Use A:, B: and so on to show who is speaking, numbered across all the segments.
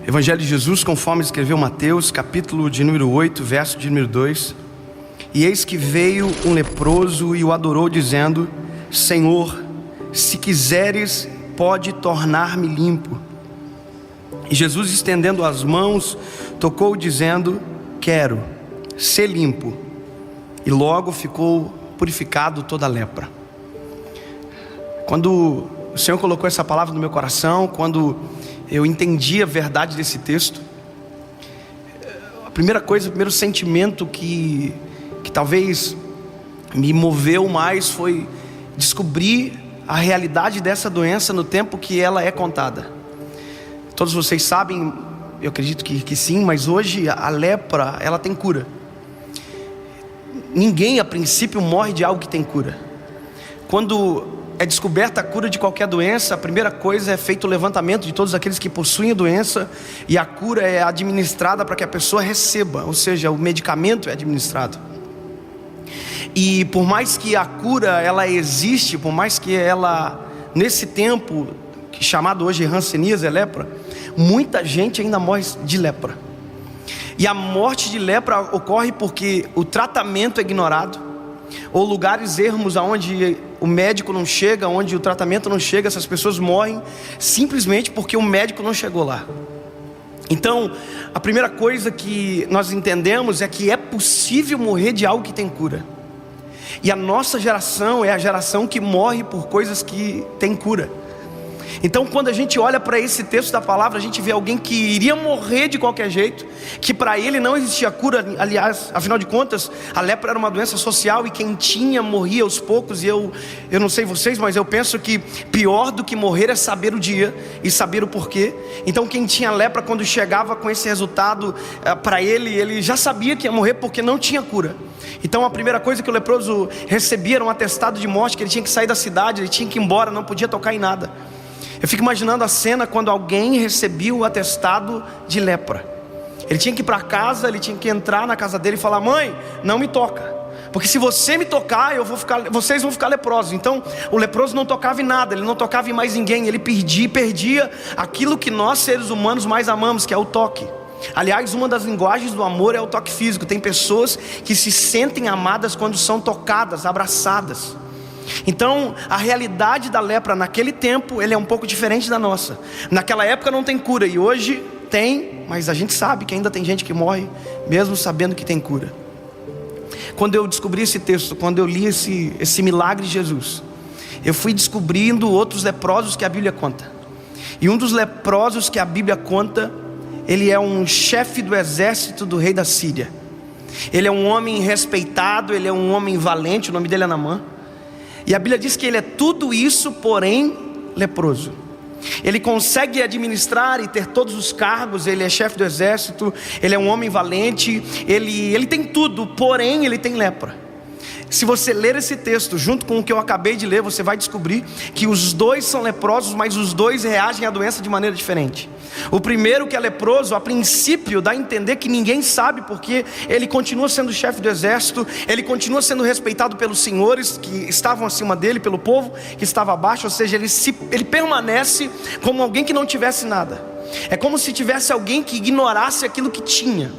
A: Evangelho de Jesus, conforme escreveu Mateus, capítulo de número 8, verso de número 2. E eis que veio um leproso e o adorou, dizendo: Senhor, se quiseres, pode tornar-me limpo. E Jesus, estendendo as mãos, tocou, dizendo: Quero, ser limpo. E logo ficou purificado toda a lepra. Quando o Senhor colocou essa palavra no meu coração, quando eu entendi a verdade desse texto, a primeira coisa, o primeiro sentimento que talvez me moveu mais foi descobrir a realidade dessa doença no tempo que ela é contada. Todos vocês sabem, eu acredito que sim, mas hoje a lepra, ela tem cura. Ninguém a princípio morre de algo que tem cura. Quando é descoberta a cura de qualquer doença, a primeira coisa é feito o levantamento de todos aqueles que possuem a doença, e a cura é administrada para que a pessoa receba, ou seja, o medicamento é administrado. E por mais que a cura ela existe, por mais que ela, nesse tempo chamado hoje hanseníase, lepra, muita gente ainda morre de lepra. E a morte de lepra ocorre porque o tratamento é ignorado, ou lugares ermos onde o médico não chega, onde o tratamento não chega. Essas pessoas morrem simplesmente porque o médico não chegou lá. Então, a primeira coisa que nós entendemos é que é possível morrer de algo que tem cura. E a nossa geração é a geração que morre por coisas que tem cura. Então, quando a gente olha para esse texto da palavra, a gente vê alguém que iria morrer de qualquer jeito, que para ele não existia cura. Aliás, afinal de contas, a lepra era uma doença social, e quem tinha morria aos poucos. E eu não sei vocês, mas eu penso que pior do que morrer é saber o dia e saber o porquê. Então, quem tinha lepra, quando chegava com esse resultado para ele já sabia que ia morrer porque não tinha cura. Então, a primeira coisa que o leproso recebia era um atestado de morte, que ele tinha que sair da cidade, ele tinha que ir embora, não podia tocar em nada. Eu fico imaginando a cena quando alguém recebia o atestado de lepra. Ele tinha que ir para casa, ele tinha que entrar na casa dele e falar: mãe, não me toca, porque se você me tocar, vocês vão ficar leprosos. Então o leproso não tocava em nada, ele não tocava em mais ninguém, ele perdia aquilo que nós seres humanos mais amamos, que é o toque. Aliás, uma das linguagens do amor é o toque físico. Tem pessoas que se sentem amadas quando são tocadas, abraçadas. Então, a realidade da lepra naquele tempo, ele é um pouco diferente da nossa. Naquela época não tem cura, e hoje tem, mas a gente sabe que ainda tem gente que morre, mesmo sabendo que tem cura. Quando eu descobri esse texto, quando eu li esse milagre de Jesus, eu fui descobrindo outros leprosos que a Bíblia conta. E um dos leprosos que a Bíblia conta, ele é um chefe do exército do rei da Síria. Ele é um homem respeitado, ele é um homem valente, o nome dele é Naamã. E a Bíblia diz que ele é tudo isso, porém leproso. Ele consegue administrar e ter todos os cargos, ele é chefe do exército, ele é um homem valente, ele tem tudo, porém ele tem lepra. Se você ler esse texto junto com o que eu acabei de ler, você vai descobrir que os dois são leprosos, mas os dois reagem à doença de maneira diferente. O primeiro, que é leproso, a princípio dá a entender que ninguém sabe, porque ele continua sendo chefe do exército, ele continua sendo respeitado pelos senhores que estavam acima dele, pelo povo que estava abaixo. Ou seja, ele permanece como alguém que não tivesse nada. É como se tivesse alguém que ignorasse aquilo que tinha.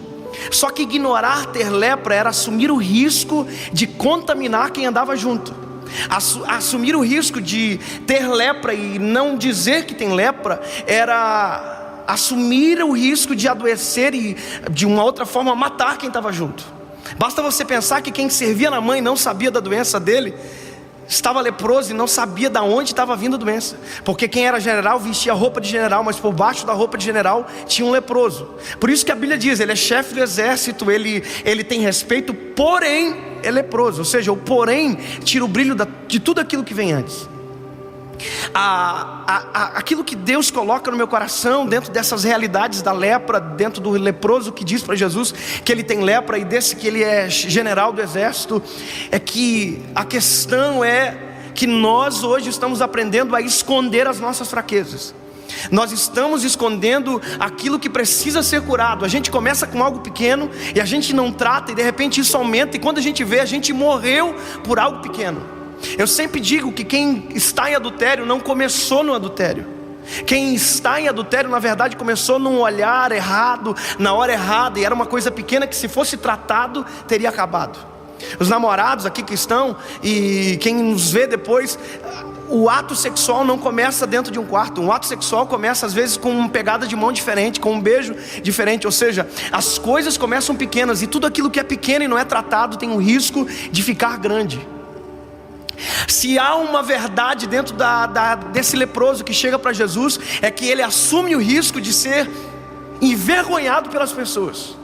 A: Só que ignorar ter lepra era assumir o risco de contaminar quem andava junto. Assumir o risco de ter lepra e não dizer que tem lepra era assumir o risco de adoecer e, de uma outra forma, matar quem estava junto. Basta você pensar que quem servia na mãe não sabia da doença dele, estava leproso e não sabia de onde estava vindo a doença. Porque quem era general vestia roupa de general, mas por baixo da roupa de general tinha um leproso. Por isso que a Bíblia diz, ele é chefe do exército, ele tem respeito, porém é leproso. Ou seja, o porém tira o brilho de tudo aquilo que vem antes. Aquilo que Deus coloca no meu coração, dentro dessas realidades da lepra, dentro do leproso que diz para Jesus que ele tem lepra, e desse que ele é general do exército, é que a questão é que nós hoje estamos aprendendo a esconder as nossas fraquezas. Nós estamos escondendo aquilo que precisa ser curado. A gente começa com algo pequeno e a gente não trata, e de repente isso aumenta, e quando a gente vê, a gente morreu por algo pequeno. Eu sempre digo que quem está em adultério não começou no adultério. Quem está em adultério, na verdade, começou num olhar errado, na hora errada, e era uma coisa pequena que, se fosse tratado, teria acabado. Os namorados aqui que estão, e quem nos vê depois, o ato sexual não começa dentro de um quarto. Um ato sexual começa às vezes com uma pegada de mão diferente, com um beijo diferente. Ou seja, as coisas começam pequenas, e tudo aquilo que é pequeno e não é tratado tem um risco de ficar grande. Se há uma verdade dentro desse leproso que chega para Jesus, é que ele assume o risco de ser envergonhado pelas pessoas.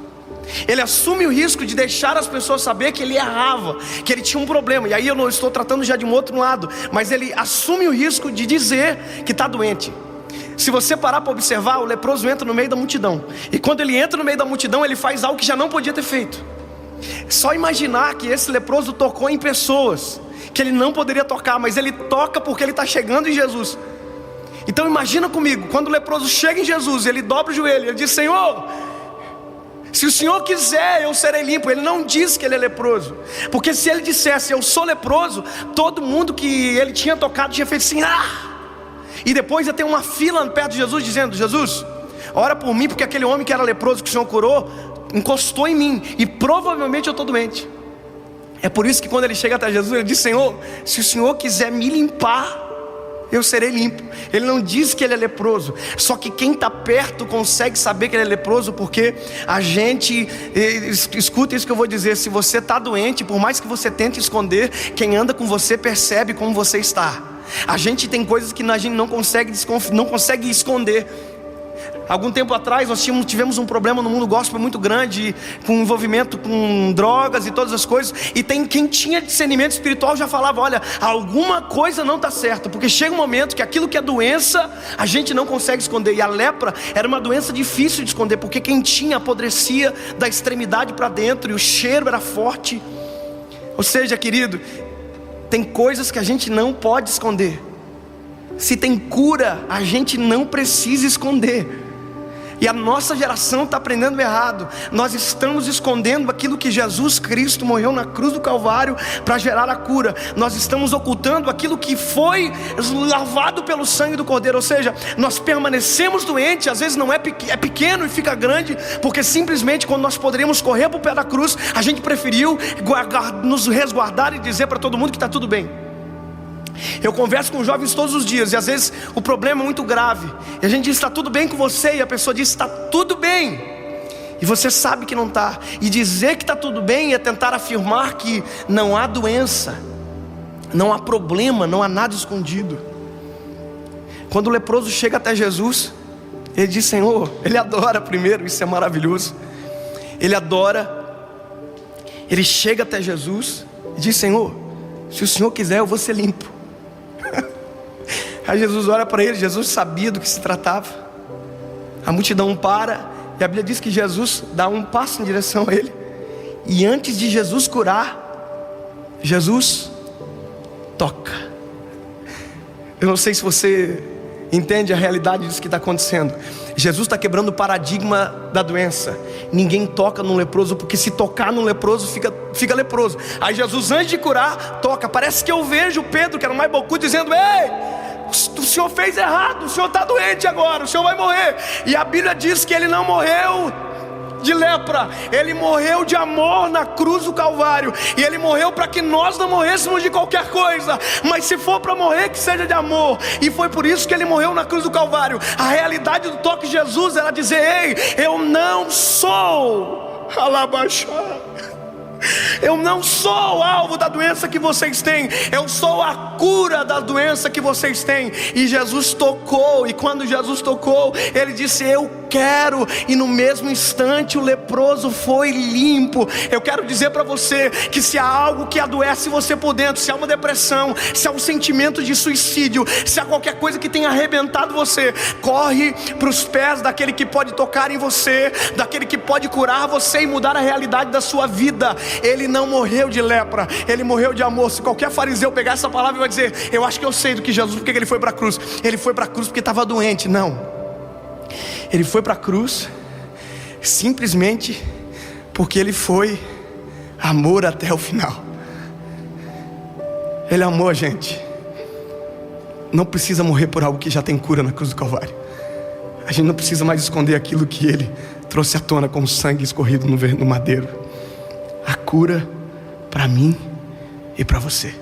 A: Ele assume o risco de deixar as pessoas saber que ele errava, que ele tinha um problema. E aí eu não estou tratando já de um outro lado, mas ele assume o risco de dizer que está doente. Se você parar para observar, o leproso entra no meio da multidão, e quando ele entra no meio da multidão, ele faz algo que já não podia ter feito. Só imaginar que esse leproso tocou em pessoas que ele não poderia tocar, mas ele toca porque ele está chegando em Jesus. Então imagina comigo, quando o leproso chega em Jesus, ele dobra o joelho, ele diz: Senhor, se o Senhor quiser, eu serei limpo. Ele não diz que ele é leproso, porque se ele dissesse eu sou leproso, todo mundo que ele tinha tocado tinha feito assim, e depois ia ter uma fila perto de Jesus dizendo: Jesus, ora por mim, porque aquele homem que era leproso que o Senhor curou encostou em mim, e provavelmente eu estou doente. É por isso que quando ele chega até Jesus, ele diz: Senhor, se o Senhor quiser me limpar, eu serei limpo. Ele não diz que ele é leproso. Só que quem está perto consegue saber que ele é leproso, porque a gente, escuta isso que eu vou dizer: se você está doente, por mais que você tente esconder, quem anda com você percebe como você está. A gente tem coisas que a gente não consegue esconder. Algum tempo atrás nós tivemos um problema no mundo gospel muito grande, com envolvimento com drogas e todas as coisas. E quem tinha discernimento espiritual já falava: olha, alguma coisa não está certa, porque chega um momento que aquilo que é doença, a gente não consegue esconder. E a lepra era uma doença difícil de esconder, porque quem tinha apodrecia da extremidade para dentro, e o cheiro era forte. Ou seja, querido, tem coisas que a gente não pode esconder. Se tem cura, a gente não precisa esconder. E a nossa geração está aprendendo errado. Nós estamos escondendo aquilo que Jesus Cristo morreu na cruz do Calvário para gerar a cura. Nós estamos ocultando aquilo que foi lavado pelo sangue do Cordeiro. Ou seja, nós permanecemos doentes. Às vezes não é pequeno e fica grande, porque simplesmente quando nós poderíamos correr para o pé da cruz, a gente preferiu nos resguardar e dizer para todo mundo que está tudo bem. Eu converso com jovens todos os dias, e às vezes o problema é muito grave, e a gente diz: está tudo bem com você? E a pessoa diz: está tudo bem, e você sabe que não está. E dizer que está tudo bem é tentar afirmar que não há doença, não há problema, não há nada escondido. Quando o leproso chega até Jesus, ele diz: Senhor, ele adora primeiro, isso é maravilhoso. Ele adora, ele chega até Jesus e diz: Senhor, se o Senhor quiser, eu vou ser limpo. Aí Jesus olha para ele. Jesus sabia do que se tratava. A multidão para, e a Bíblia diz que Jesus dá um passo em direção a ele, e antes de Jesus curar, Jesus toca. Eu não sei se você entende a realidade disso que está acontecendo. Jesus está quebrando o paradigma da doença. Ninguém toca num leproso, porque se tocar num leproso, fica leproso. Aí Jesus, antes de curar, toca. Parece que eu vejo Pedro, que era o mais bocudo, dizendo: ei, o senhor fez errado, o senhor está doente agora, o senhor vai morrer. E a Bíblia diz que ele não morreu de lepra, ele morreu de amor na cruz do Calvário. E ele morreu para que nós não morrêssemos de qualquer coisa, mas se for para morrer, que seja de amor. E foi por isso que ele morreu na cruz do Calvário. A realidade do toque de Jesus era dizer: ei, eu não sou eu não sou o alvo da doença que vocês têm, eu sou a cura da doença que vocês têm. E Jesus tocou, e quando Jesus tocou, ele disse: eu quero. E no mesmo instante o leproso foi limpo. Eu quero dizer para você que se há algo que adoece você por dentro, se há uma depressão, se há um sentimento de suicídio, se há qualquer coisa que tenha arrebentado você, corre para os pés daquele que pode tocar em você, daquele que pode curar você e mudar a realidade da sua vida. Ele não morreu de lepra, ele morreu de amor. Se qualquer fariseu pegar essa palavra e vai dizer: eu acho que eu sei do que Jesus, porque ele foi para a cruz. Ele foi para a cruz porque estava doente. Não, ele foi para a cruz simplesmente porque ele foi amor até o final. Ele amou a gente. não precisa morrer por algo que já tem cura na cruz do Calvário. A gente não precisa mais esconder aquilo que Ele trouxe à tona com o sangue escorrido no madeiro. A cura para mim e para você.